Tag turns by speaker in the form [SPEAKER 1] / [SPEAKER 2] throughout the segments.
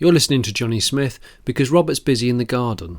[SPEAKER 1] You're listening to Jonny Smith because Robert's busy in the garden.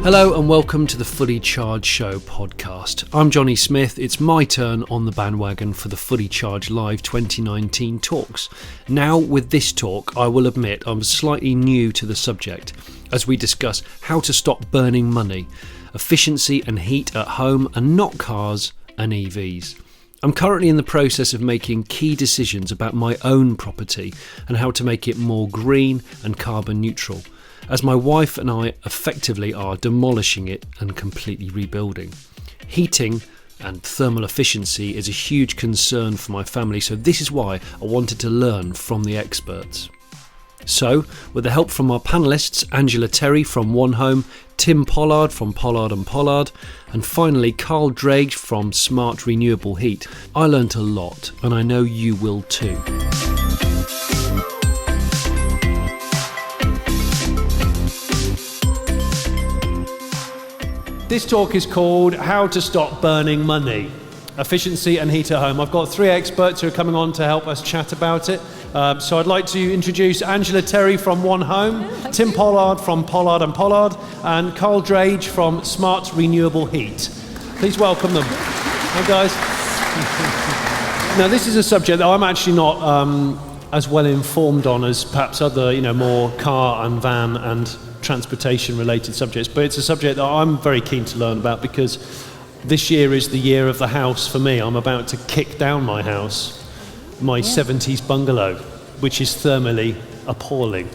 [SPEAKER 1] Hello and welcome to the Fully Charged Show podcast. I'm Jonny Smith. It's my turn on the bandwagon for the Fully Charged Live 2019 talks. Now with this talk, I will admit I'm slightly new to the subject as we discuss how to stop burning money, efficiency and heat at home and not cars and EVs. I'm currently in the process of making key decisions about my own property and how to make it more green and carbon neutral, as my wife and I effectively are demolishing it and completely rebuilding. Heating and thermal efficiency is a huge concern for my family, so this is why I wanted to learn from the experts. So, with the help from our panellists, Angela Terry from One Home, Tim Pollard from Pollard Pollard, and finally Karl Drage from Smart Renewable Heat, I learnt a lot, and I know you will too. This talk is called How to Stop Burning Money, Efficiency and Heat at Home. I've got three experts who are coming on to help us chat about it. So I'd like to introduce Angela Terry from One Home, Tim Pollard from Pollard Pollard, and Karl Drage from Smart Renewable Heat. Please welcome them. Hi guys. Now this is a subject that I'm actually not as well informed on as perhaps other, more car and van and transportation related subjects, but it's a subject that I'm very keen to learn about because this year is the year of the house for me. I'm about to kick down my house, my 70s bungalow, which is thermally appalling,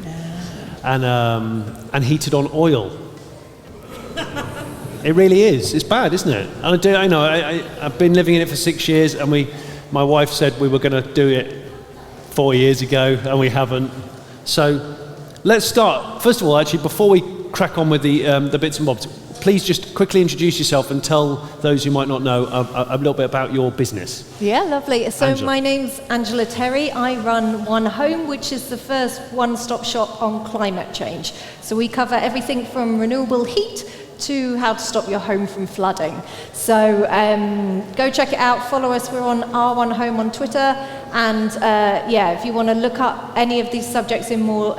[SPEAKER 1] and heated on oil. It really is. It's bad, isn't it? And I've been living in it for 6 years, and my wife said we were going to do it 4 years ago, and we haven't. So let's start. First of all, actually, before we crack on with the bits and bobs, please just quickly introduce yourself and tell those who might not know a little bit about your business.
[SPEAKER 2] Yeah, lovely. So
[SPEAKER 1] Angela.
[SPEAKER 2] My name's Angela Terry. I run One Home, which is the first one-stop shop on climate change. So we cover everything from renewable heat to how to stop your home from flooding. So go check it out, follow us, we're on R1 Home on Twitter, and if you want to look up any of these subjects in more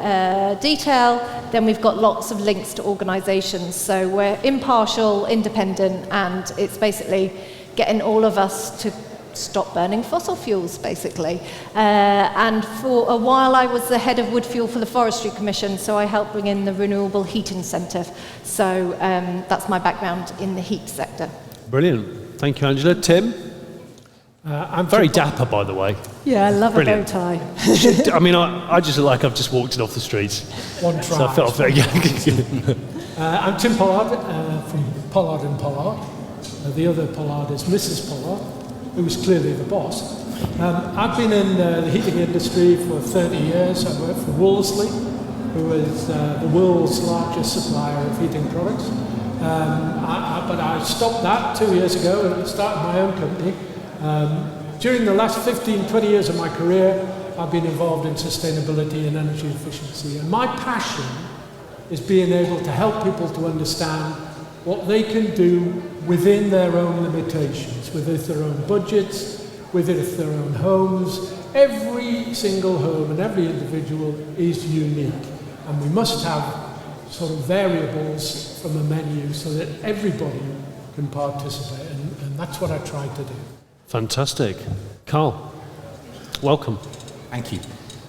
[SPEAKER 2] detail, then we've got lots of links to organisations. So we're impartial, independent, and it's basically getting all of us to stop burning fossil fuels, basically. And for a while I was the head of wood fuel for the Forestry Commission, so I helped bring in the renewable heat incentive. So that's my background in the heat sector.
[SPEAKER 1] Brilliant. Thank you, Angela. Tim? I'm very dapper, by the way.
[SPEAKER 2] Yeah, I love
[SPEAKER 1] Brilliant.
[SPEAKER 2] a bow tie.
[SPEAKER 1] I just look like I've just walked it off the streets.
[SPEAKER 3] One try.
[SPEAKER 1] So I felt very
[SPEAKER 3] I'm Tim Pollard from Pollard Pollard. The other Pollard is Mrs. Pollard, who was clearly the boss. I've been in the heating industry for 30 years. I work for Wolseley, who is the world's largest supplier of heating products. But I stopped that 2 years ago and started my own company. During the last 15, 20 years of my career, I've been involved in sustainability and energy efficiency. And my passion is being able to help people to understand what they can do within their own limitations, within their own budgets, within their own homes. Every single home and every individual is unique, and we must have sort of variables from a menu so that everybody can participate, and that's what I tried to do.
[SPEAKER 1] Fantastic. Karl, welcome.
[SPEAKER 4] Thank you.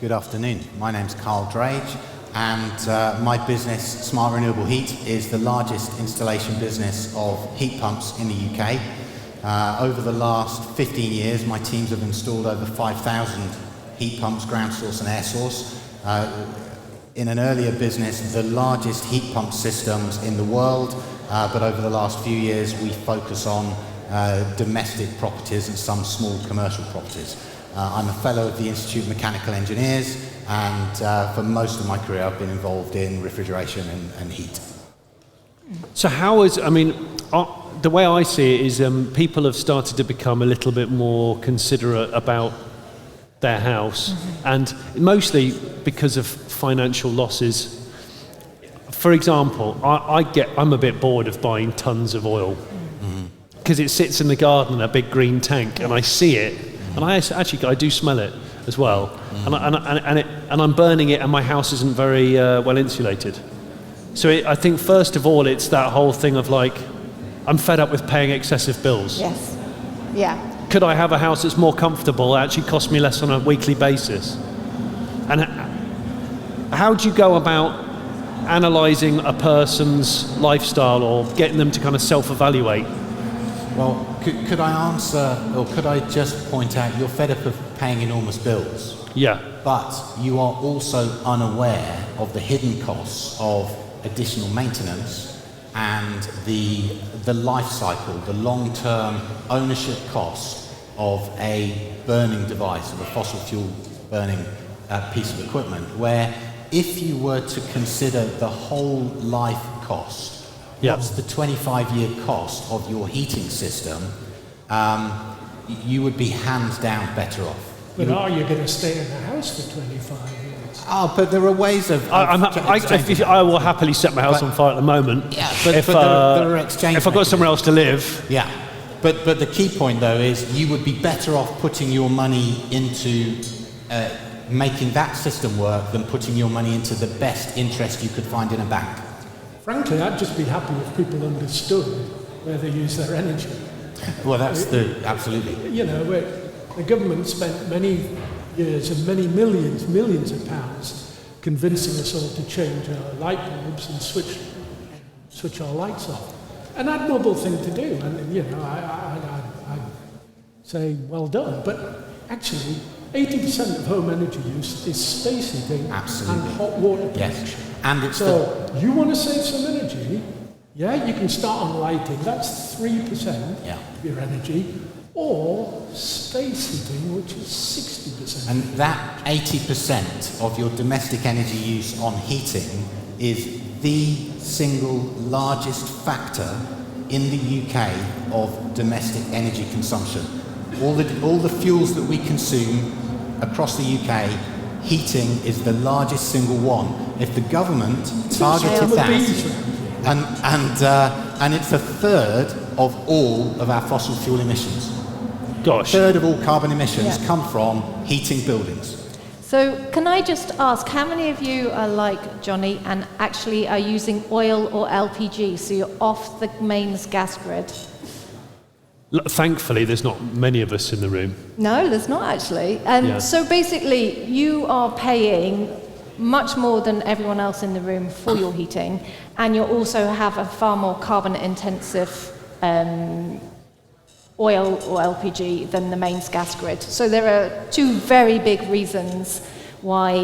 [SPEAKER 4] Good afternoon. My name's Karl Drage, and my business, Smart Renewable Heat, is the largest installation business of heat pumps in the UK. Over the last 15 years, my teams have installed over 5,000 heat pumps, ground source and air source. In an earlier business, the largest heat pump systems in the world, but over the last few years, we focus on domestic properties and some small commercial properties. I'm a fellow of the Institute of Mechanical Engineers, and for most of my career I've been involved in refrigeration and heat.
[SPEAKER 1] So the way I see it is people have started to become a little bit more considerate about their house, and mostly because of financial losses. For example, I'm a bit bored of buying tons of oil because it sits in the garden in a big green tank, and I see it, and I do smell it as well, and I'm burning it, and my house isn't very well insulated. So I think first of all, it's that whole thing of like, I'm fed up with paying excessive bills.
[SPEAKER 2] Yes. Yeah.
[SPEAKER 1] Could I have a house that's more comfortable, actually cost me less on a weekly basis? And how do you go about analysing a person's lifestyle or getting them to kind of self-evaluate?
[SPEAKER 4] Well, could I answer, or could I just point out, you're fed up of paying enormous bills,
[SPEAKER 1] Yeah.
[SPEAKER 4] but you are also unaware of the hidden costs of additional maintenance and the life cycle, the long-term ownership cost of a burning device, of a fossil fuel burning piece of equipment, where if you were to consider the whole life cost, what's the 25-year cost of your heating system, you would be hands down better off.
[SPEAKER 3] But are you going to stay in the house for 25 years?
[SPEAKER 4] Oh, but there are ways of
[SPEAKER 1] I will happily set my house on fire at the moment.
[SPEAKER 4] Yeah, but there are exchange
[SPEAKER 1] if I've got somewhere else to live.
[SPEAKER 4] Yeah, but the key point though is you would be better off putting your money into making that system work than putting your money into the best interest you could find in a bank.
[SPEAKER 3] Frankly, I'd just be happy if people understood where they use their energy.
[SPEAKER 4] Well, absolutely.
[SPEAKER 3] You know, the government spent many years and many millions of pounds convincing us all to change our light bulbs and switch our lights off. An admirable thing to do, and you know, I say well done. But actually, 80% of home energy use is space heating and hot water production.
[SPEAKER 4] Yes. And it's
[SPEAKER 3] you want to save some energy? Yeah, you can start on lighting. That's 3% of your energy. Or space heating, which is 60%.
[SPEAKER 4] And that 80% of your domestic energy use on heating is the single largest factor in the UK of domestic energy consumption. All the fuels that we consume across the UK, heating is the largest single one. If the government targeted that, and it's a third of all of our fossil fuel emissions.
[SPEAKER 1] Gosh.
[SPEAKER 4] A third of all carbon emissions come from heating buildings.
[SPEAKER 2] So can I just ask, how many of you are like Jonny and actually are using oil or LPG, so you're off the mains gas grid?
[SPEAKER 1] Thankfully, there's not many of us in the room.
[SPEAKER 2] No, there's not actually. So basically, you are paying much more than everyone else in the room for your heating, and you also have a far more carbon-intensive oil or LPG than the mains gas grid. So there are two very big reasons why,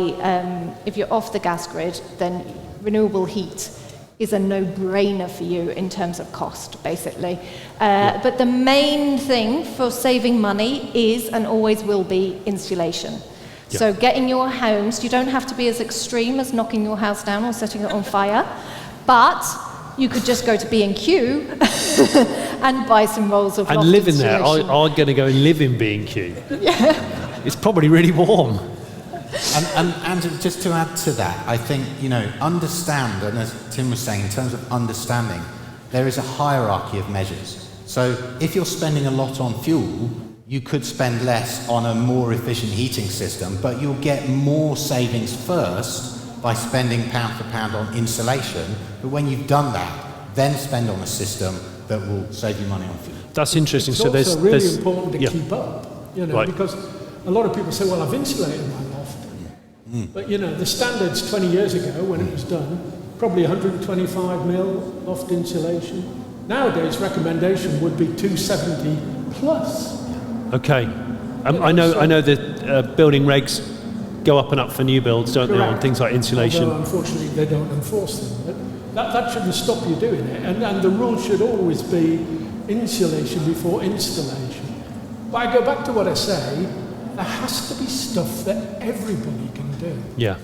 [SPEAKER 2] if you're off the gas grid, then renewable heat is a no-brainer for you in terms of cost, basically. But the main thing for saving money is, and always will be, insulation. Yeah. So getting your homes, you don't have to be as extreme as knocking your house down or setting it on fire, but you could just go to B&Q and buy some rolls of loft
[SPEAKER 1] and live in there.
[SPEAKER 2] insulation.
[SPEAKER 1] I'm going to go and live in B&Q.
[SPEAKER 2] Yeah.
[SPEAKER 1] It's probably really warm.
[SPEAKER 4] And just to add to that, I think, you know, understand, and as Tim was saying, in terms of understanding, there is a hierarchy of measures. So if you're spending a lot on fuel, you could spend less on a more efficient heating system, but you'll get more savings first by spending pound for pound on insulation. But when you've done that, then spend on a system that will save you money on fuel.
[SPEAKER 1] That's interesting.
[SPEAKER 3] It's
[SPEAKER 1] so
[SPEAKER 3] also
[SPEAKER 1] there's
[SPEAKER 3] really important to keep up, you know, because a lot of people say, well, I've insulated my loft. But, you know, the standards 20 years ago, when it was done, probably 125 mil loft insulation. Nowadays, recommendation would be 270 plus.
[SPEAKER 1] Okay. I know that building regs go up and up for new builds, don't they, on things like insulation?
[SPEAKER 3] Although, unfortunately, they don't enforce them. But that shouldn't stop you doing it. And the rule should always be insulation before installation. But I go back to what I say, there has to be stuff that everybody can do.
[SPEAKER 1] Yeah.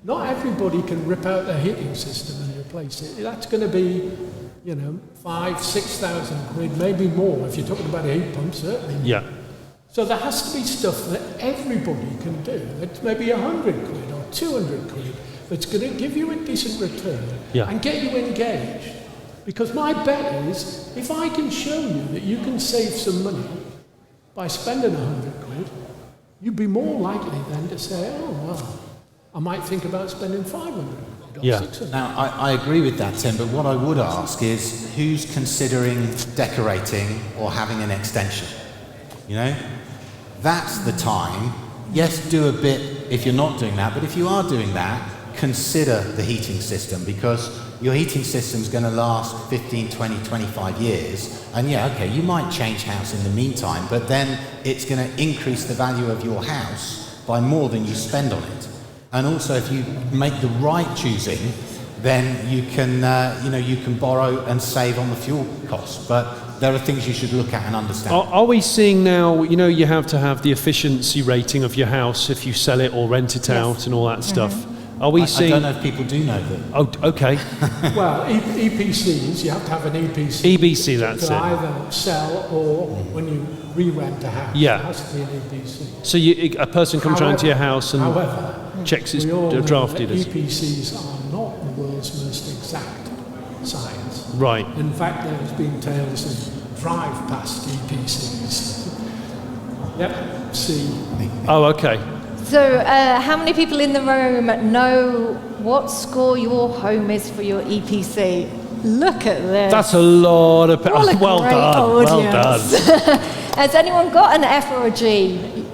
[SPEAKER 3] Not everybody can rip out their heating system and replace it. That's going to be, you know, 5,000, 6,000 quid, maybe more, if you're talking about a heat pump, certainly.
[SPEAKER 1] Yeah.
[SPEAKER 3] So there has to be stuff that everybody can do. It's maybe 100 quid or 200 quid that's going to give you a decent return and get you engaged. Because my bet is, if I can show you that you can save some money by spending 100 quid, you'd be more likely then to say, oh, well, I might think about spending 500 quid or 600.
[SPEAKER 4] Now, I agree with that, Tim, but what I would ask is, who's considering decorating or having an extension? You know? That's the time. Yes, do a bit if you're not doing that, but if you are doing that, consider the heating system, because your heating system's going to last 15, 20, 25 years. And you might change house in the meantime, but then it's going to increase the value of your house by more than you spend on it. And also, if you make the right choosing, then you can, you can borrow and save on the fuel costs. But there are things you should look at and understand.
[SPEAKER 1] Are we seeing now, you have to have the efficiency rating of your house if you sell it or rent it out and all that stuff. Are we seeing...
[SPEAKER 4] I don't know if people do know that.
[SPEAKER 1] Oh, okay.
[SPEAKER 3] Well, EPCs, you have to have an EPC.
[SPEAKER 1] EPC, that's
[SPEAKER 3] to
[SPEAKER 1] it.
[SPEAKER 3] either sell or when you re-rent a house, it has to be an EPC.
[SPEAKER 1] So a person comes round to your house and checks its drafted.
[SPEAKER 3] EPCs are not the world's most exact science.
[SPEAKER 1] Right.
[SPEAKER 3] In fact, there's been tales of drive past EPCs. Yep, see.
[SPEAKER 1] Oh, okay.
[SPEAKER 2] So how many people in the room know what score your home is for your EPC? Look at this.
[SPEAKER 1] That's a lot of...
[SPEAKER 2] What a
[SPEAKER 1] well
[SPEAKER 2] great
[SPEAKER 1] done,
[SPEAKER 2] audience.
[SPEAKER 1] well done.
[SPEAKER 2] Has anyone got an F or a G?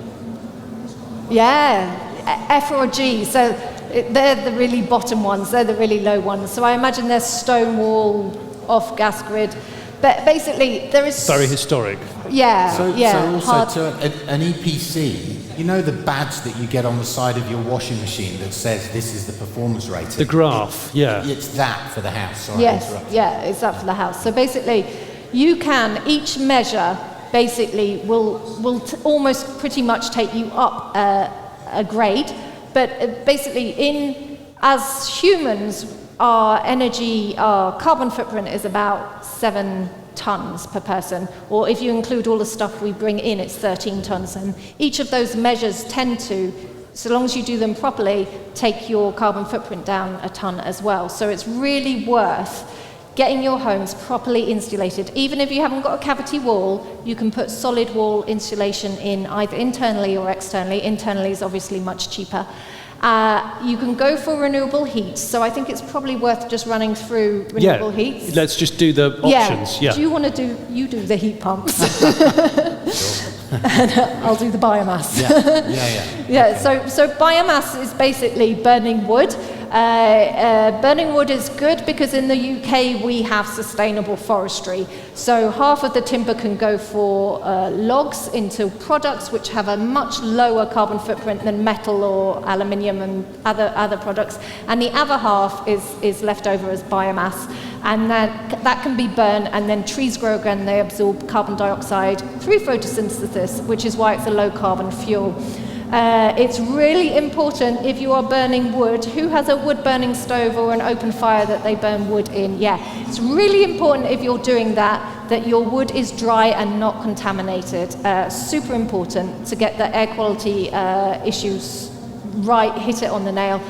[SPEAKER 2] Yeah, F or a G. So they're the really bottom ones, they're the really low ones. So I imagine they're stone wall, off gas grid. But basically, there is...
[SPEAKER 1] Very historic.
[SPEAKER 2] Yeah,
[SPEAKER 4] So also to an EPC, you know the badge that you get on the side of your washing machine that says this is the performance rating?
[SPEAKER 1] The graph,
[SPEAKER 4] It's that for the house. Sorry,
[SPEAKER 2] yes, it's that for the house. So basically, you can, each measure basically will almost pretty much take you up a grade. But basically, as humans, our carbon footprint is about 7 tons per person, or if you include all the stuff we bring in, it's 13 tons. And each of those measures tend to, so long as you do them properly, take your carbon footprint down a ton as well. So it's really worth getting your homes properly insulated. Even if you haven't got a cavity wall, you can put solid wall insulation in either internally or externally. Internally is obviously much cheaper. You can go for renewable heat, so I think it's probably worth just running through renewable heats.
[SPEAKER 1] Let's just do the options.
[SPEAKER 2] Do you want to do the heat pumps? And I'll do the biomass.
[SPEAKER 4] Okay.
[SPEAKER 2] So biomass is basically burning wood. Burning wood is good because in the UK we have sustainable forestry. So half of the timber can go for logs into products which have a much lower carbon footprint than metal or aluminium and other products. And the other half is left over as biomass. And that can be burned, and then trees grow again, they absorb carbon dioxide through photosynthesis, which is why it's a low carbon fuel. It's really important if you are burning wood. Who has a wood burning stove or an open fire that they burn wood in? Yeah, it's really important if you're doing that your wood is dry and not contaminated. Super important to get the air quality issues right, hit it on the nail.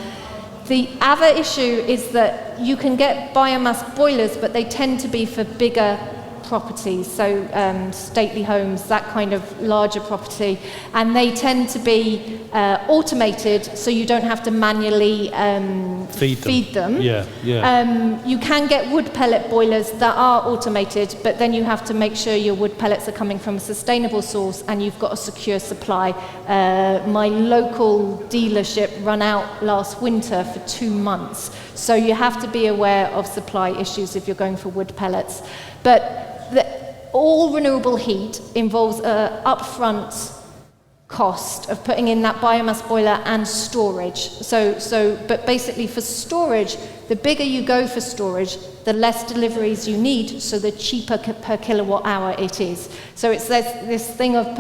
[SPEAKER 2] The other issue is that you can get biomass boilers, but they tend to be for bigger properties, so stately homes, that kind of larger property, and they tend to be automated, so you don't have to manually feed them. You can get wood pellet boilers that are automated, but then you have to make sure your wood pellets are coming from a sustainable source and you've got a secure supply. My local dealership ran out last winter for 2 months, so you have to be aware of supply issues if you're going for wood pellets. But all renewable heat involves an upfront cost of putting in that biomass boiler and storage. But basically for storage, the bigger you go for storage, the less deliveries you need, so the cheaper per kilowatt hour it is. So it's this thing of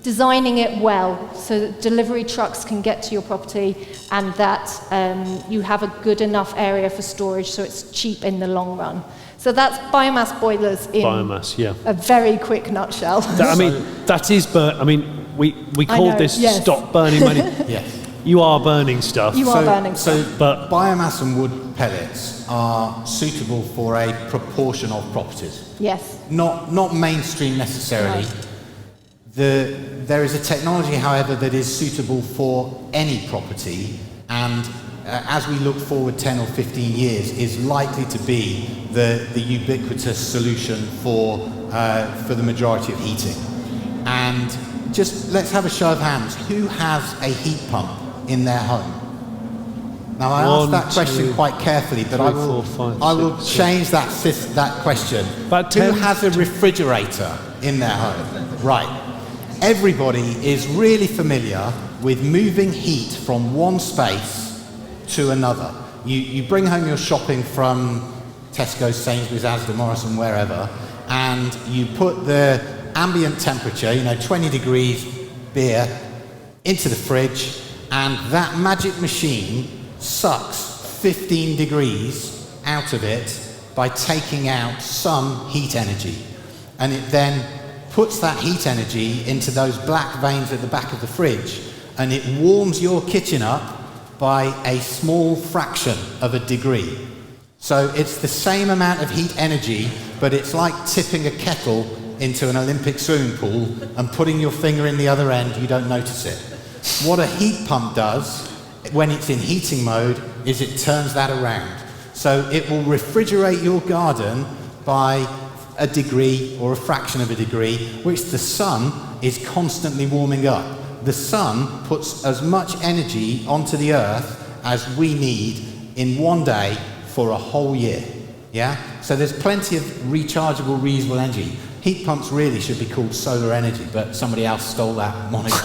[SPEAKER 2] designing it well so that delivery trucks can get to your property and that you have a good enough area for storage so it's cheap in the long run. So that's biomass boilers in
[SPEAKER 1] Biomass, yeah.
[SPEAKER 2] a very quick nutshell.
[SPEAKER 1] That is we called this
[SPEAKER 2] yes.
[SPEAKER 1] Stop Burning Money.
[SPEAKER 4] Yes.
[SPEAKER 1] You are burning stuff.
[SPEAKER 2] You are burning stuff.
[SPEAKER 1] But
[SPEAKER 4] Biomass and wood pellets are suitable for a proportion of properties.
[SPEAKER 2] Yes.
[SPEAKER 4] Not mainstream necessarily.
[SPEAKER 2] Right.
[SPEAKER 4] There is a technology, however, that is suitable for any property, and as we look forward 10 or 15 years, is likely to be the ubiquitous solution for the majority of heating. And just let's have a show of hands. Who has a heat pump in their home? Now I asked that question quite carefully, but I will change that question.
[SPEAKER 1] But
[SPEAKER 4] who has a refrigerator in their home? Right. Everybody is really familiar with moving heat from one space to another. You bring home your shopping from Tesco, Sainsbury's, Asda, Morrison, wherever, and you put the ambient temperature, 20 degrees beer, into the fridge, and that magic machine sucks 15 degrees out of it by taking out some heat energy. And it then puts that heat energy into those black veins at the back of the fridge, and it warms your kitchen up by a small fraction of a degree. So it's the same amount of heat energy, but it's like tipping a kettle into an Olympic swimming pool and putting your finger in the other end, you don't notice it. What a heat pump does when it's in heating mode is it turns that around. So it will refrigerate your garden by a degree or a fraction of a degree, which the sun is constantly warming up. The sun puts as much energy onto the earth as we need in one day for a whole year. Yeah? So there's plenty of rechargeable, reusable energy. Heat pumps really should be called solar energy, but somebody else stole that moniker,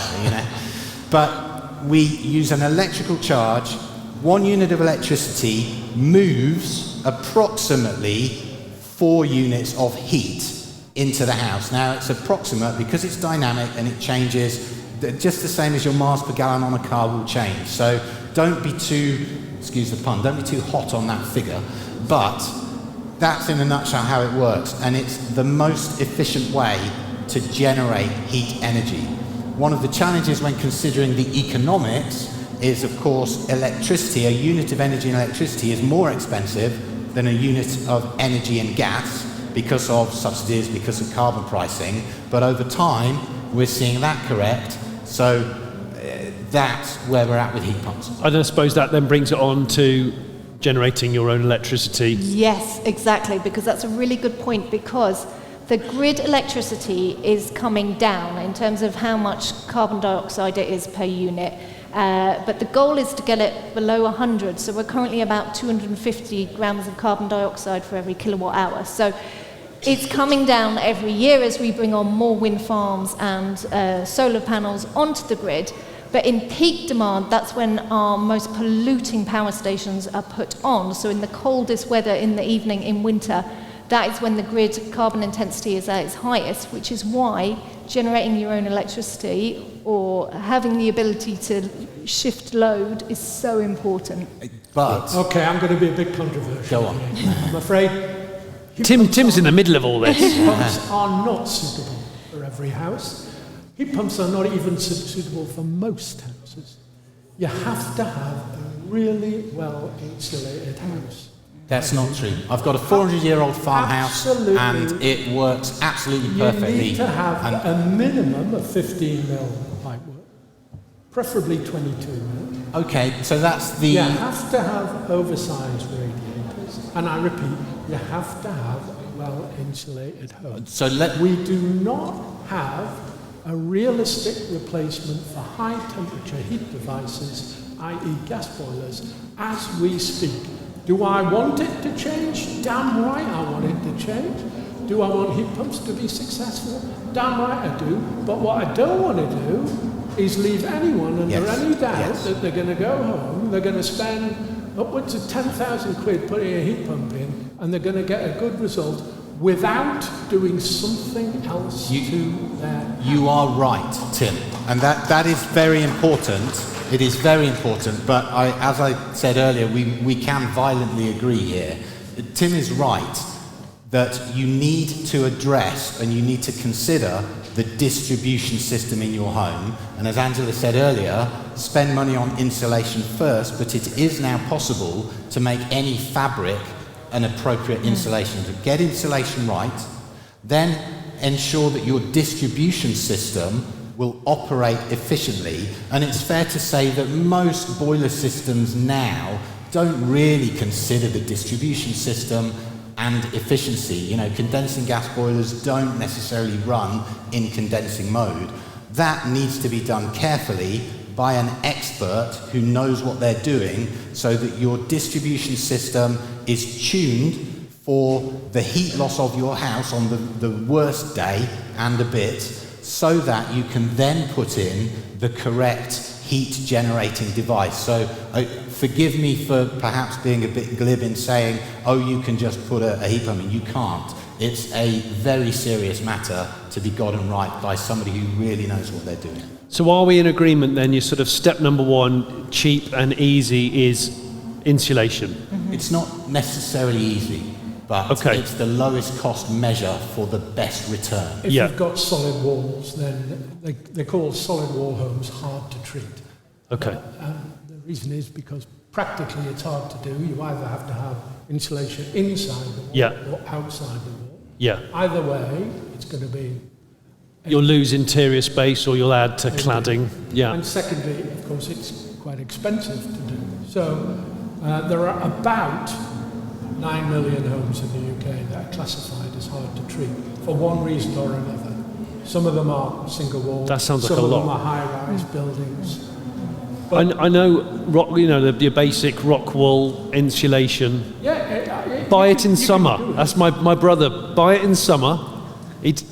[SPEAKER 4] But we use an electrical charge. 1 unit of electricity moves approximately 4 units of heat into the house. Now it's approximate because it's dynamic and it changes just the same as your miles per gallon on a car will change. So don't be too, excuse the pun, don't be too hot on that figure. But that's in a nutshell how it works, and it's the most efficient way to generate heat energy. One of the challenges when considering the economics is, of course, electricity. A unit of energy in electricity is more expensive than a unit of energy in gas because of subsidies, because of carbon pricing. But over time, we're seeing that correct. So that's where we're at with heat pumps.
[SPEAKER 1] I don't suppose that then brings it on to generating your own electricity.
[SPEAKER 2] Yes, exactly, because that's a really good point, because the grid electricity is coming down in terms of how much carbon dioxide it is per unit. But the goal is to get it below 100. So we're currently about 250 grams of carbon dioxide for every kilowatt hour. So it's coming down every year as we bring on more wind farms and solar panels onto the grid. But in peak demand, that's when our most polluting power stations are put on. So in the coldest weather in the evening in winter, that is when the grid carbon intensity is at its highest, which is why generating your own electricity or having the ability to shift load is so important.
[SPEAKER 4] But
[SPEAKER 3] okay, I'm going to be a bit controversial.
[SPEAKER 4] Go on.
[SPEAKER 3] I'm afraid
[SPEAKER 1] Tim's in the middle of all this.
[SPEAKER 3] heat pumps are not suitable for every house. Heat pumps are not even suitable for most houses. You have to have a really well-insulated house.
[SPEAKER 4] that's not true. I've got a 400-year-old farmhouse, and it works absolutely perfectly.
[SPEAKER 3] You need to have a minimum of 15 mil pipework, preferably 22 mil.
[SPEAKER 4] Okay, so that's the...
[SPEAKER 3] You have to have oversized radiators, and I repeat, you have to have a well-insulated home.
[SPEAKER 4] So
[SPEAKER 3] we do not have a realistic replacement for high-temperature heat devices, i.e. gas boilers, as we speak. Do I want it to change? Damn right I want it to change. Do I want heat pumps to be successful? Damn right I do. But what I don't want to do is leave anyone under any doubt that they're going to go home, they're going to spend upwards of 10,000 quid putting a heat pump in, and they're going to get a good result without doing something else to their house.
[SPEAKER 4] You are right, Tim, and that is very important. It is very important, but as I said earlier, we can violently agree here. Tim is right. that you need to address and you need to consider the distribution system in your home. And as Angela said earlier, spend money on insulation first, but it is now possible to make any fabric an appropriate insulation. To get insulation right, then ensure that your distribution system will operate efficiently. And it's fair to say that most boiler systems now don't really consider the distribution system and efficiency. You know, condensing gas boilers don't necessarily run in condensing mode. That needs to be done carefully by an expert who knows what they're doing, so that your distribution system is tuned for the heat loss of your house on the worst day and a bit, so that you can then put in the correct heat generating device. So forgive me for perhaps being a bit glib in saying, oh, you can just put a heat pump in. You can't. It's a very serious matter to be gotten right by somebody who really knows what they're doing.
[SPEAKER 1] So are we in agreement then? Your sort of step number one, cheap and easy, is insulation?
[SPEAKER 2] Mm-hmm.
[SPEAKER 4] It's not necessarily easy, but it's the lowest cost measure for the best return.
[SPEAKER 3] If you've got solid walls, then they call solid wall homes hard to treat.
[SPEAKER 1] Okay.
[SPEAKER 3] The reason is because practically it's hard to do. You either have to have insulation inside the wall or outside the wall.
[SPEAKER 1] Yeah.
[SPEAKER 3] Either way, it's going to be...
[SPEAKER 1] You'll lose interior space or you'll add to cladding. Yeah.
[SPEAKER 3] And secondly, of course, it's quite expensive to do. So there are about 9 million homes in the UK that are classified as hard to treat for one reason or another. Some of them are single wall.
[SPEAKER 1] That sounds like a lot.
[SPEAKER 3] Some of them are high-rise buildings.
[SPEAKER 1] I know, your basic rock wool insulation. Buy it in summer. That's my brother. Buy it in summer. It's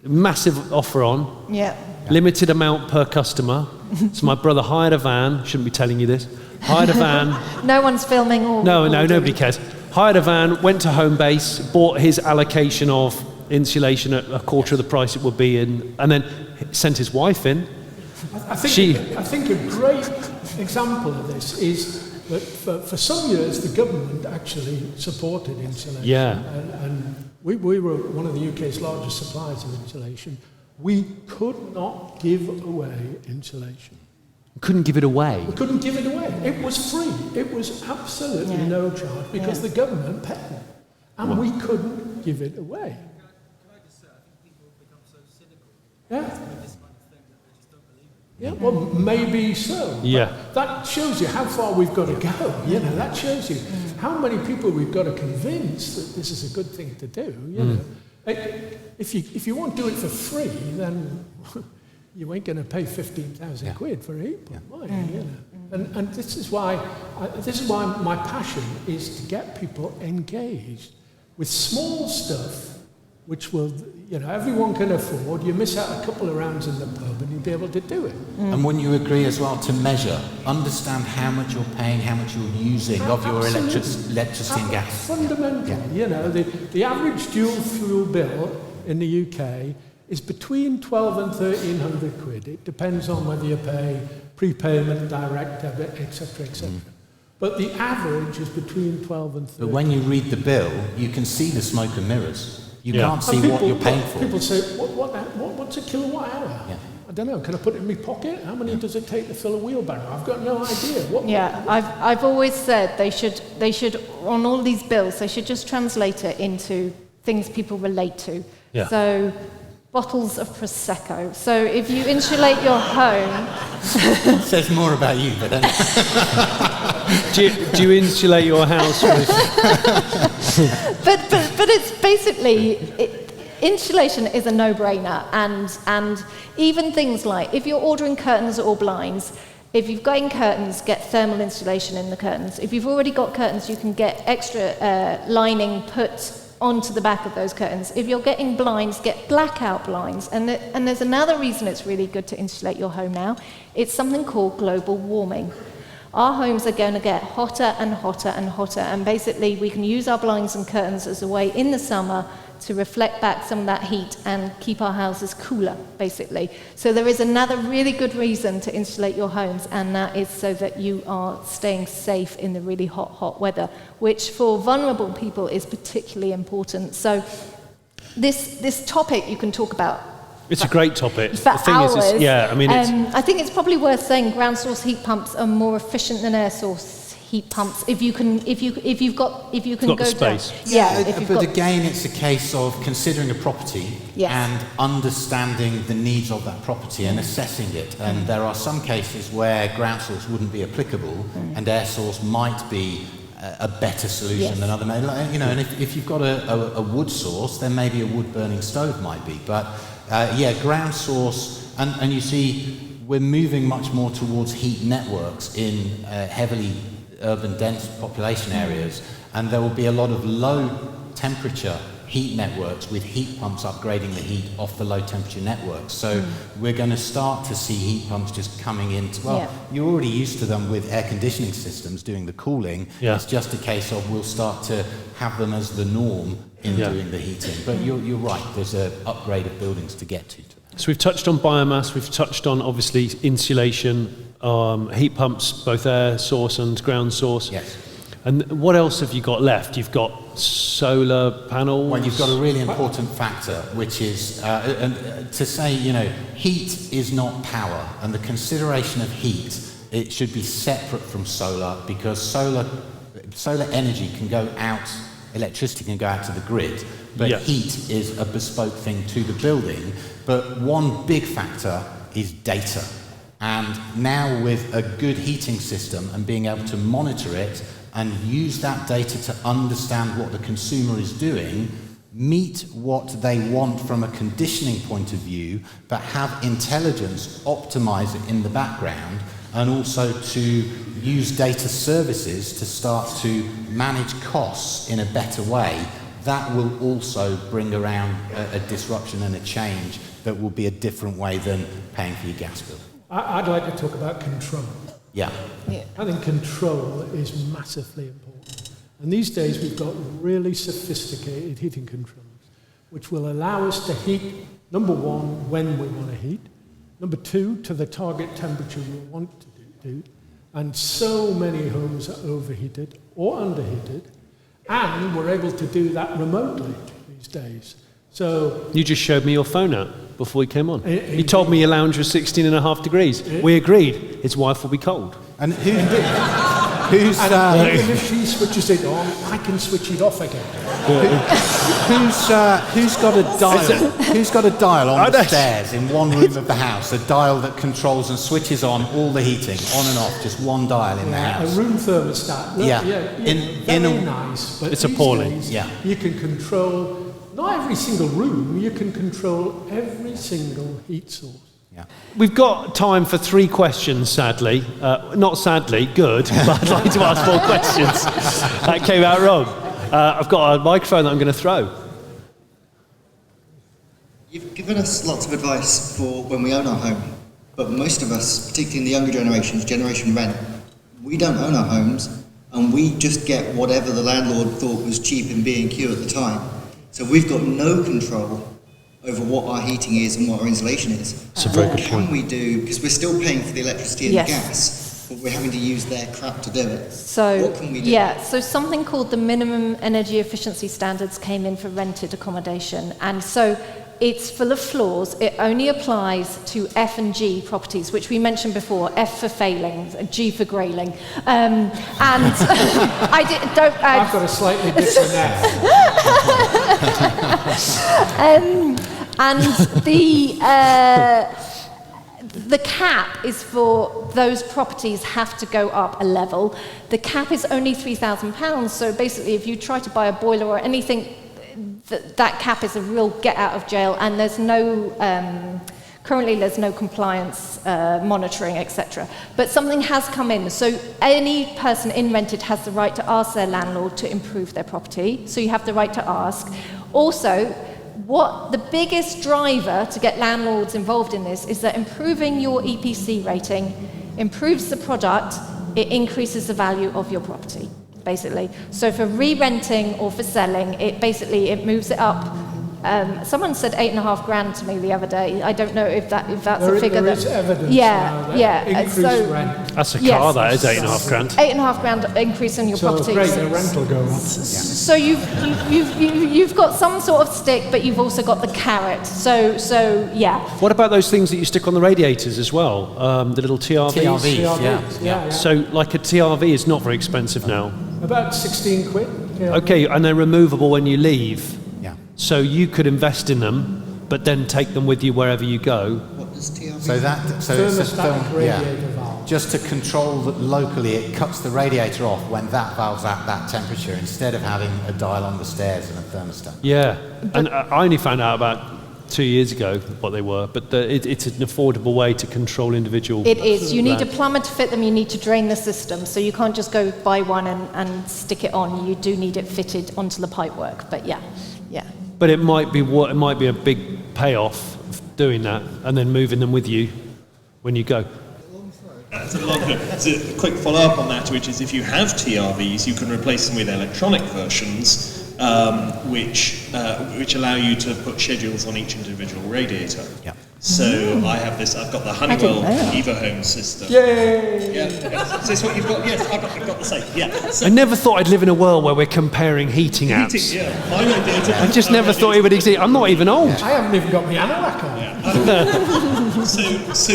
[SPEAKER 1] massive offer on.
[SPEAKER 2] Yeah.
[SPEAKER 1] Limited amount per customer. So my brother hired a van. Shouldn't be telling you this. Hired a van.
[SPEAKER 2] No one's filming.
[SPEAKER 1] Nobody cares. Hired a van, went to home base, bought his allocation of insulation at a quarter of the price it would be in, and then sent his wife in.
[SPEAKER 3] I think a great example of this is that for some years the government actually supported insulation.
[SPEAKER 1] Yeah.
[SPEAKER 3] And we were one of the UK's largest suppliers of insulation. We could not give away insulation.
[SPEAKER 1] Couldn't give it away.
[SPEAKER 3] We couldn't give it away. It was free. It was absolutely no charge because the government paid it. And we couldn't give it away.
[SPEAKER 5] Can I just say, I think people have become so cynical
[SPEAKER 3] with
[SPEAKER 5] this kind of thing that they just don't believe it.
[SPEAKER 3] Yeah, well, maybe so.
[SPEAKER 1] Yeah.
[SPEAKER 3] That shows you how far we've got to go. You know, that shows you how many people we've got to convince that this is a good thing to do. You know, if you won't do it for free, then you ain't going to pay 15,000 quid for a heat pump, are you? You know? And this is why my passion is to get people engaged with small stuff, which will, everyone can afford. You miss out a couple of rounds in the pub and you'll be able to do it.
[SPEAKER 4] And wouldn't you agree as well to measure, understand how much you're paying, how much you're using of your electricity and gas?
[SPEAKER 3] Fundamentally, the average dual fuel bill in the UK is between 1,200 and 1,300 quid. It depends on whether you pay prepayment, direct debit, etc., etc. But the average is between 12 and 13.
[SPEAKER 4] But when you read the bill, you can see the smoke and mirrors. You can't see what you're paying for.
[SPEAKER 3] People say, what's a kilowatt hour? Yeah. I don't know. Can I put it in my pocket? How many does it take to fill a wheelbarrow? I've got no idea.
[SPEAKER 2] I've always said they should on all these bills they should just translate it into things people relate to.
[SPEAKER 1] Yeah.
[SPEAKER 2] So bottles of Prosecco. So if you insulate your home...
[SPEAKER 4] It says more about you, but anyway.
[SPEAKER 1] do you insulate your house with...
[SPEAKER 2] but it's basically... Insulation is a no-brainer, and even things like, if you're ordering curtains or blinds, if you've got in curtains, get thermal insulation in the curtains. If you've already got curtains, you can get extra lining put onto the back of those curtains. If you're getting blinds, get blackout blinds. And there's another reason it's really good to insulate your home now. It's something called global warming. Our homes are going to get hotter and hotter and hotter, and basically we can use our blinds and curtains as a way in the summer to reflect back some of that heat and keep our houses cooler, basically. So there is another really good reason to insulate your homes, and that is so that you are staying safe in the really hot weather, which for vulnerable people is particularly important. So this topic you can talk about.
[SPEAKER 1] It's a great topic.
[SPEAKER 2] For hours.
[SPEAKER 1] I
[SPEAKER 2] think it's probably worth saying ground source heat pumps are more efficient than air source heat pumps if you can
[SPEAKER 1] got
[SPEAKER 2] go
[SPEAKER 1] the space.
[SPEAKER 2] down.
[SPEAKER 4] But again, it's a case of considering a property and understanding the needs of that property and assessing it. And there are some cases where ground source wouldn't be applicable, and air source might be a better solution than other. And if you've got a wood source, then maybe a wood burning stove might be. But ground source, and you see, we're moving much more towards heat networks in heavily urban dense population areas, and there will be a lot of low temperature heat networks with heat pumps upgrading the heat off the low temperature networks. So we're going to start to see heat pumps just coming into, you're already used to them with air conditioning systems doing the cooling. It's just a case of we'll start to have them as the norm in doing the heating. But you're right, there's an upgrade of buildings to get to.
[SPEAKER 1] So we've touched on biomass, we've touched on obviously insulation, heat pumps, both air source and ground source.
[SPEAKER 4] Yes.
[SPEAKER 1] And what else have you got left? You've got solar panels.
[SPEAKER 4] Well, you've got a really important factor, which is to say, heat is not power, and the consideration of heat, it should be separate from solar, because solar energy can go out, electricity can go out to the grid, but heat is a bespoke thing to the building. But one big factor is data. And now with a good heating system and being able to monitor it and use that data to understand what the consumer is doing, meet what they want from a conditioning point of view, but have intelligence optimize it in the background, and also to use data services to start to manage costs in a better way, that will also bring around a disruption and a change that will be a different way than paying for your gas bill.
[SPEAKER 3] I'd like to talk about control.
[SPEAKER 4] Yeah.
[SPEAKER 3] I think control is massively important. And these days we've got really sophisticated heating controls, which will allow us to heat, number one, when we want to heat, number two, to the target temperature we want to do. And so many homes are overheated or underheated, and we're able to do that remotely these days. So
[SPEAKER 1] you just showed me your phone app before we came on. You told me your lounge was 16.5 degrees. We agreed. His wife will be cold.
[SPEAKER 4] And who's
[SPEAKER 3] even if she switches it on, I can switch it off again.
[SPEAKER 4] Who's got a dial? Who's got a dial on the stairs in one room of the house? A dial that controls and switches on all the heating, on and off, just one dial in the house.
[SPEAKER 3] A room thermostat. Very nice, but
[SPEAKER 1] it's appalling.
[SPEAKER 3] Days, you can control not every single room. You can control every single heat source.
[SPEAKER 1] We've got time for 3 questions, sadly. Not sadly, good, but I'd like to ask 4 questions. That came out wrong. I've got a microphone that I'm going to throw.
[SPEAKER 6] You've given us lots of advice for when we own our home, but most of us, particularly in the younger generations, Generation Rent, we don't own our homes, and we just get whatever the landlord thought was cheap in B&Q at the time. So we've got no control over what our heating is and what our insulation is.
[SPEAKER 1] That's a very good
[SPEAKER 6] point. What
[SPEAKER 1] point.
[SPEAKER 6] can we do, because we're still paying for the electricity and the gas, but we're having to use their crap to do it.
[SPEAKER 2] So,
[SPEAKER 6] what can we do?
[SPEAKER 2] So something called the minimum energy efficiency standards came in for rented accommodation, and so it's full of flaws. It only applies to F and G properties, which we mentioned before. F for failing, G for grailing. And I've
[SPEAKER 3] got a slightly different
[SPEAKER 2] and the cap is for those properties have to go up a level. The cap is only £3,000, so basically if you try to buy a boiler or anything, that cap is a real get out of jail, and there's no currently there's no compliance monitoring, etc. But something has come in, so any person in rented has the right to ask their landlord to improve their property, so you have the right to ask. Also, what the biggest driver to get landlords involved in this is that improving your EPC rating improves the product, it increases the value of your property, basically. So for re-renting or for selling, it moves it up Someone said 8.5 grand to me the other day. I don't know if that's
[SPEAKER 3] There
[SPEAKER 2] a figure
[SPEAKER 3] there is evidence now that increased rent.
[SPEAKER 1] That's a
[SPEAKER 2] Yes.
[SPEAKER 1] car, that is 8.5 grand.
[SPEAKER 2] 8.5 grand increase on your
[SPEAKER 3] So
[SPEAKER 2] property.
[SPEAKER 3] great, the rent will go up.
[SPEAKER 2] So you've got some sort of stick, but you've also got the carrot. So yeah.
[SPEAKER 1] What about those things that you stick on the radiators as well? The little TRVs?
[SPEAKER 4] TRVs,
[SPEAKER 3] Yeah.
[SPEAKER 1] So like a TRV is not very expensive now.
[SPEAKER 3] About 16 quid. Yeah.
[SPEAKER 1] Okay, and they're removable when you leave.
[SPEAKER 4] Yeah.
[SPEAKER 1] So you could invest in them, but then take them with you wherever you go.
[SPEAKER 6] What does TRV?
[SPEAKER 4] So it's a
[SPEAKER 3] Thermostatic radiator valve.
[SPEAKER 4] Just to control that locally, it cuts the radiator off when that valve's at that temperature, instead of having a dial on the stairs and a thermostat.
[SPEAKER 1] Yeah, and I only found out about 2 years ago what they were, but it's an affordable way to control individual.
[SPEAKER 2] It is. You need a
[SPEAKER 1] brands.
[SPEAKER 2] plumber to fit them. You need to drain the system. So you can't just go buy one and stick it on. You do need it fitted onto the pipework. But yeah.
[SPEAKER 1] But it might be a big payoff of doing that and then moving them with you when you go.
[SPEAKER 7] So a quick follow-up on that, which is if you have TRVs, you can replace them with electronic versions, which allow you to put schedules on each individual radiator.
[SPEAKER 4] Yeah.
[SPEAKER 7] So I've got the Honeywell EvoHome system.
[SPEAKER 3] Yay!
[SPEAKER 7] Yeah. Is this what you've got? Yes, I've got the same. Yeah. So
[SPEAKER 1] I never thought I'd live in a world where we're comparing heating apps.
[SPEAKER 7] my radiator.
[SPEAKER 1] I just never thought it would exist. I'm not even old.
[SPEAKER 3] I haven't even got my anorak on.
[SPEAKER 7] So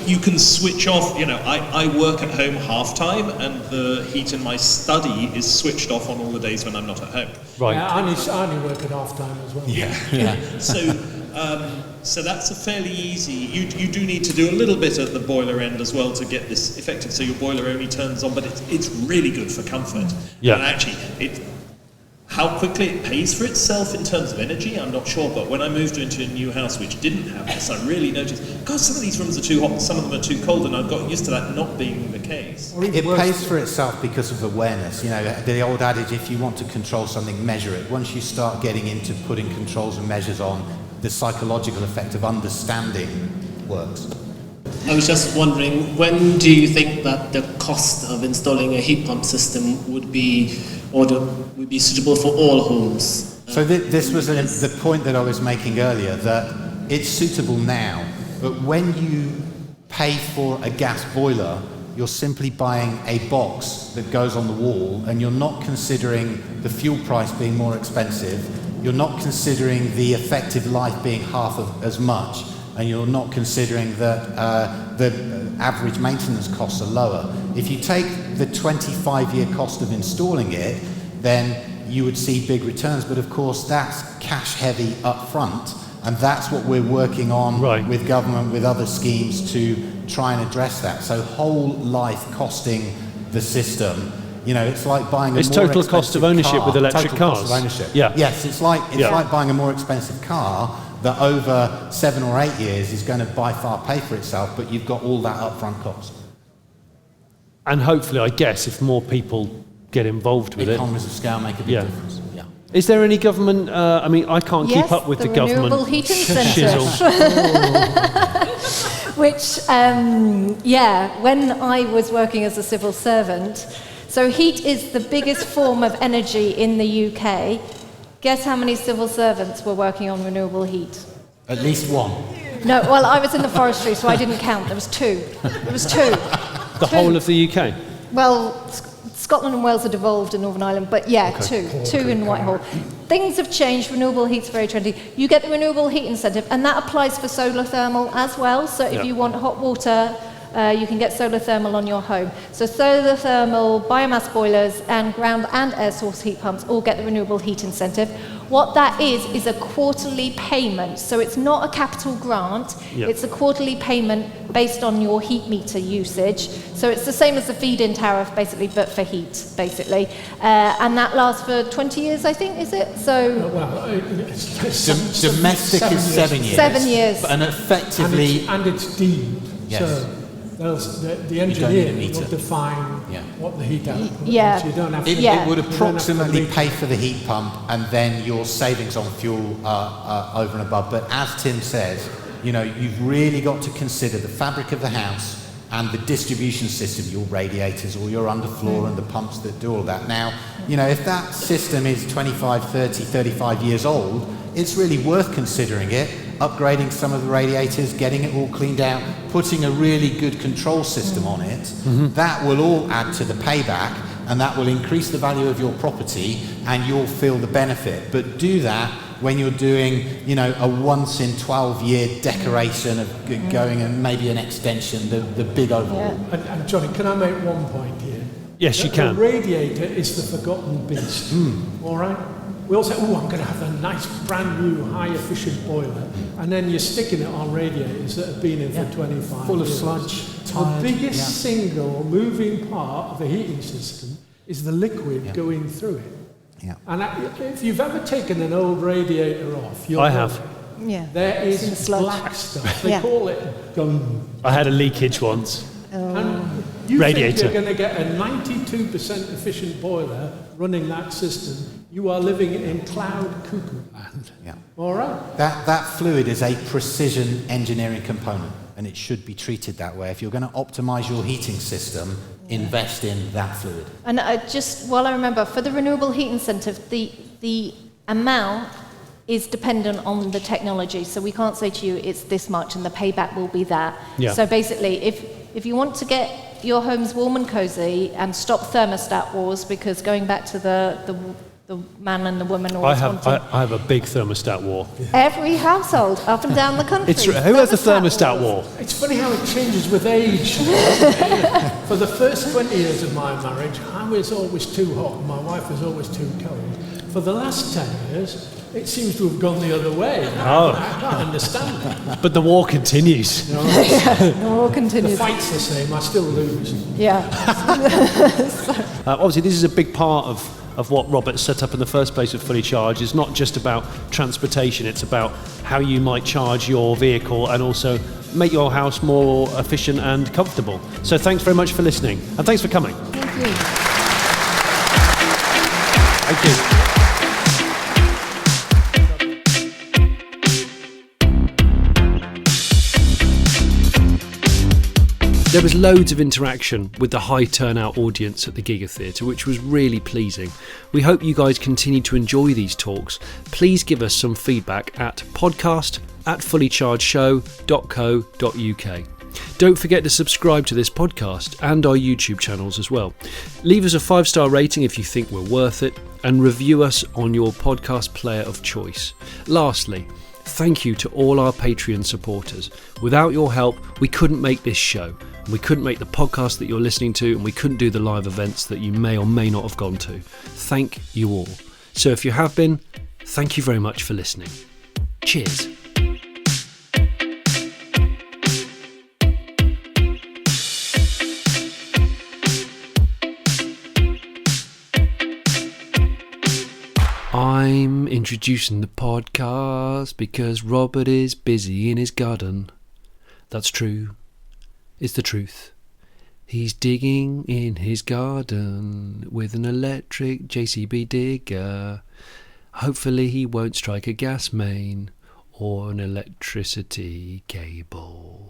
[SPEAKER 7] you can switch off. I work at home half time, and the heat in my study is switched off on all the days when I'm not at home.
[SPEAKER 1] Right.
[SPEAKER 3] I only work at half time as well.
[SPEAKER 7] Yeah. So that's a fairly easy. You do need to do a little bit at the boiler end as well to get this effective. So your boiler only turns on, but it's really good for comfort.
[SPEAKER 1] Yeah.
[SPEAKER 7] And actually, how quickly it pays for itself in terms of energy, I'm not sure. But when I moved into a new house which didn't have this, I really noticed, God, some of these rooms are too hot, some of them are too cold, and I've got used to that not being the case.
[SPEAKER 4] It pays for itself because of awareness. The old adage, if you want to control something, measure it. Once you start getting into putting controls and measures on, the psychological effect of understanding works.
[SPEAKER 8] I was just wondering, when do you think that the cost of installing a heat pump system would be suitable for all homes?
[SPEAKER 4] So this was the point that I was making earlier, that it's suitable now, but when you pay for a gas boiler, you're simply buying a box that goes on the wall, and you're not considering the fuel price being more expensive, you're not considering the effective life being half of as much, and you're not considering that the average maintenance costs are lower. If you take the 25-year cost of installing it, then you would see big returns, but of course that's cash heavy up front, and that's what we're working on with government, with other schemes to try and address that. So whole life costing the system, it's like buying a
[SPEAKER 1] It's
[SPEAKER 4] more
[SPEAKER 1] total cost of
[SPEAKER 4] expensive
[SPEAKER 1] ownership
[SPEAKER 4] car.
[SPEAKER 1] with electric
[SPEAKER 4] Total
[SPEAKER 1] cars.
[SPEAKER 4] cost of ownership.
[SPEAKER 1] Yeah.
[SPEAKER 4] Yes, it's like buying a more expensive car that over 7 or 8 years is going to by far pay for itself, but you've got all that upfront cost.
[SPEAKER 1] And hopefully, I guess, if more people get involved with
[SPEAKER 4] Economies of scale make a big difference. Yeah.
[SPEAKER 1] Is there any government, I can't keep up with the government
[SPEAKER 2] Renewable Heat Incentive.
[SPEAKER 1] shizzle.
[SPEAKER 2] Which, when I was working as a civil servant, so heat is the biggest form of energy in the UK. Guess how many civil servants were working on renewable heat?
[SPEAKER 4] At least one.
[SPEAKER 2] No, well, I was in the forestry, so I didn't count. There was two.
[SPEAKER 1] The whole of the UK?
[SPEAKER 2] Well, Scotland and Wales are devolved in Northern Ireland, but two in Whitehall. Things have changed. Renewable heat's very trendy. You get the renewable heat incentive, and that applies for solar thermal as well. So if you want hot water, you can get solar thermal on your home. So solar thermal, biomass boilers, and ground and air source heat pumps all get the renewable heat incentive. What that is a quarterly payment. So it's not a capital grant. It's a quarterly payment based on your heat meter usage. So it's the same as the feed-in tariff, basically, but for heat, basically. And that lasts for 20 years, I think, is it? So
[SPEAKER 4] Domestic is 7 years.
[SPEAKER 2] 7 years.
[SPEAKER 4] And effectively...
[SPEAKER 3] And it's deemed.
[SPEAKER 4] Yes.
[SPEAKER 3] So the engineer will define what the heat output is. You don't have to,
[SPEAKER 4] it would approximately pay for the heat pump, and then your savings on fuel are over and above. But as Tim says, you've really got to consider the fabric of the house and the distribution system, your radiators or your underfloor and the pumps that do all that. Now, if that system is 25, 30, 35 years old, it's really worth considering it, upgrading some of the radiators, getting it all cleaned out, putting a really good control system on it. That will all add to the payback, and that will increase the value of your property, and you'll feel the benefit. But do that when you're doing, a once in 12-year decoration of going and maybe an extension, the big overhaul.
[SPEAKER 3] And Johnny, can I make one point here?
[SPEAKER 1] Yes, you can.
[SPEAKER 3] The radiator is the forgotten beast. All right? We all say, I'm going to have a nice brand new high efficient boiler, and then you're sticking it on radiators that have been in for 25
[SPEAKER 4] Full of
[SPEAKER 3] years.
[SPEAKER 4] sludge, tired.
[SPEAKER 3] The biggest single moving part of a heating system is the liquid going through it.
[SPEAKER 4] Yeah.
[SPEAKER 3] And if you've ever taken an old radiator off,
[SPEAKER 1] I have.
[SPEAKER 2] Yeah.
[SPEAKER 3] There
[SPEAKER 2] It's in
[SPEAKER 3] is
[SPEAKER 2] sludge.
[SPEAKER 3] black stuff. They
[SPEAKER 2] Yeah.
[SPEAKER 3] call it gum.
[SPEAKER 1] I had a leakage once.
[SPEAKER 3] And you
[SPEAKER 1] Radiator.
[SPEAKER 3] think you're going to get a 92% efficient boiler running that system, you are living in cloud cuckoo land.
[SPEAKER 4] Yeah.
[SPEAKER 3] All right?
[SPEAKER 4] That fluid is a precision engineering component, and it should be treated that way. If you're going to optimize your heating system, invest in that fluid.
[SPEAKER 2] And just while I remember, for the renewable heat incentive, the amount is dependent on the technology. So we can't say to you, it's this much and the payback will be that.
[SPEAKER 1] Yeah.
[SPEAKER 2] So basically, if you want to get your homes warm and cozy and stop thermostat wars, because going back to the man and the woman
[SPEAKER 1] I
[SPEAKER 2] always
[SPEAKER 1] have a big thermostat war.
[SPEAKER 2] every household up and down the country.
[SPEAKER 1] Who has a thermostat war?
[SPEAKER 3] It's funny how it changes with age. For the first 20 years of my marriage, I was always too hot and my wife was always too cold. For the last 10 years, it seems to have gone the other way.
[SPEAKER 1] Oh.
[SPEAKER 3] I can't understand that.
[SPEAKER 1] But the war continues.
[SPEAKER 2] The war
[SPEAKER 3] The
[SPEAKER 2] continues.
[SPEAKER 3] fight's the same, I still lose.
[SPEAKER 2] Yeah.
[SPEAKER 1] Obviously, this is a big part of what Robert set up in the first place with Fully Charged. It's not just about transportation, it's about how you might charge your vehicle and also make your house more efficient and comfortable. So thanks very much for listening, and thanks for coming.
[SPEAKER 2] Thank you.
[SPEAKER 1] Thank you. There was loads of interaction with the high turnout audience at the Giga Theatre, which was really pleasing. We hope you guys continue to enjoy these talks. Please give us some feedback at podcast@fullychargedshow.co.uk. Don't forget to subscribe to this podcast and our YouTube channels as well. Leave us a 5-star rating if you think we're worth it, and review us on your podcast player of choice. Lastly, thank you to all our Patreon supporters. Without your help, we couldn't make this show. We couldn't make the podcast that you're listening to, and we couldn't do the live events that you may or may not have gone to. Thank you all. So if you have been, thank you very much for listening. Cheers. I'm introducing the podcast because Robert is busy in his garden. That's true. It's the truth. He's digging in his garden with an electric JCB digger. Hopefully he won't strike a gas main or an electricity cable.